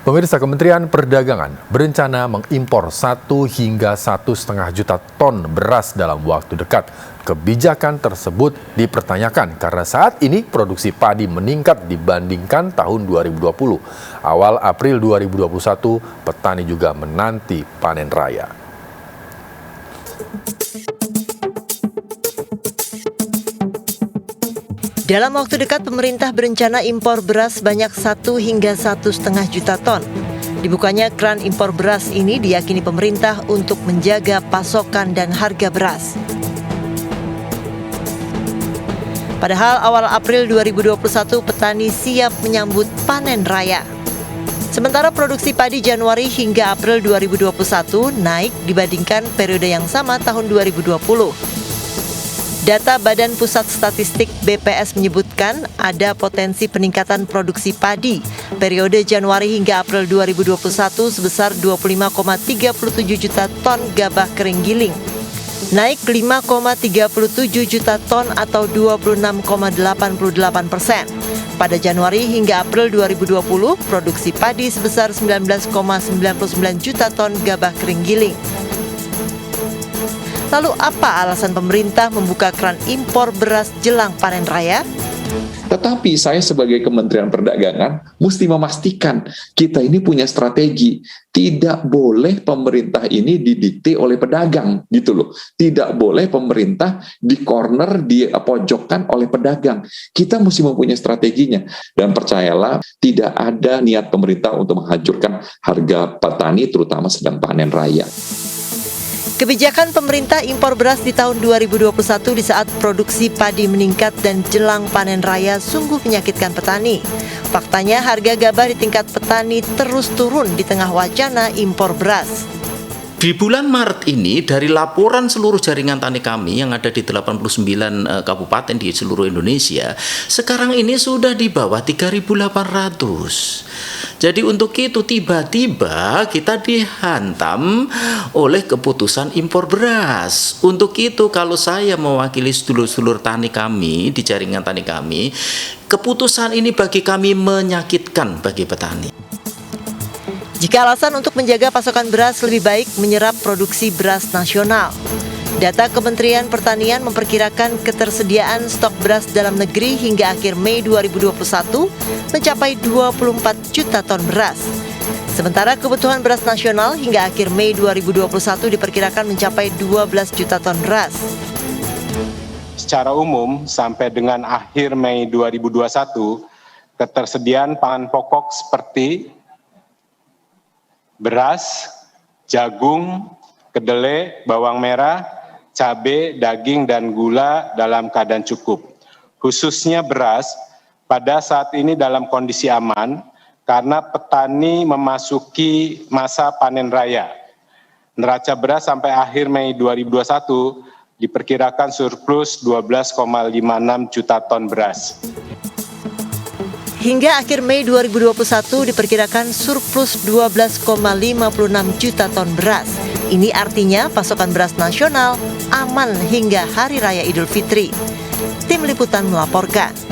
Pemirsa, Kementerian Perdagangan berencana mengimpor 1 hingga 1,5 juta ton beras dalam waktu dekat. Kebijakan tersebut dipertanyakan karena saat ini produksi padi meningkat dibandingkan tahun 2020. Awal April 2021, petani juga menanti panen raya. Dalam waktu dekat, pemerintah berencana impor beras sebanyak 1 hingga 1,5 juta ton. Dibukanya keran impor beras ini diyakini pemerintah untuk menjaga pasokan dan harga beras. Padahal awal April 2021, petani siap menyambut panen raya. Sementara produksi padi Januari hingga April 2021 naik dibandingkan periode yang sama tahun 2020. Data Badan Pusat Statistik BPS menyebutkan ada potensi peningkatan produksi padi periode Januari hingga April 2021 sebesar 25,37 juta ton gabah kering giling, naik 5,37 juta ton atau 26,88%. Pada Januari hingga April 2020, produksi padi sebesar 19,99 juta ton gabah kering giling. Lalu apa alasan pemerintah membuka keran impor beras jelang panen raya? Tetapi saya sebagai Kementerian Perdagangan mesti memastikan kita ini punya strategi. Tidak boleh pemerintah ini didikte oleh pedagang gitu loh. Tidak boleh pemerintah di corner, dipojokkan oleh pedagang. Kita mesti mempunyai strateginya. Dan percayalah, tidak ada niat pemerintah untuk menghancurkan harga petani terutama sedang panen raya. Kebijakan pemerintah impor beras di tahun 2021 di saat produksi padi meningkat dan jelang panen raya sungguh menyakitkan petani. Faktanya harga gabah di tingkat petani terus turun di tengah wacana impor beras. Di bulan Maret ini, dari laporan seluruh jaringan tani kami yang ada di 89 kabupaten di seluruh Indonesia, sekarang ini sudah di bawah 3.800. Jadi untuk itu tiba-tiba kita dihantam oleh keputusan impor beras. Untuk itu kalau saya mewakili sedulur-sedulur tani kami di jaringan tani kami, keputusan ini bagi kami menyakitkan bagi petani. Jika alasan untuk menjaga pasokan beras lebih baik menyerap produksi beras nasional. Data Kementerian Pertanian memperkirakan ketersediaan stok beras dalam negeri hingga akhir Mei 2021 mencapai 24 juta ton beras. Sementara kebutuhan beras nasional hingga akhir Mei 2021 diperkirakan mencapai 12 juta ton beras. Secara umum, sampai dengan akhir Mei 2021, ketersediaan pangan pokok seperti beras, jagung, kedelai, bawang merah, cabai, daging, dan gula dalam keadaan cukup. Khususnya beras, pada saat ini dalam kondisi aman karena petani memasuki masa panen raya. Neraca beras sampai akhir Mei 2021 diperkirakan surplus 12,56 juta ton beras. Hingga akhir Mei 2021 diperkirakan surplus 12,56 juta ton beras. Ini artinya pasokan beras nasional aman hingga Hari Raya Idul Fitri. Tim Liputan melaporkan.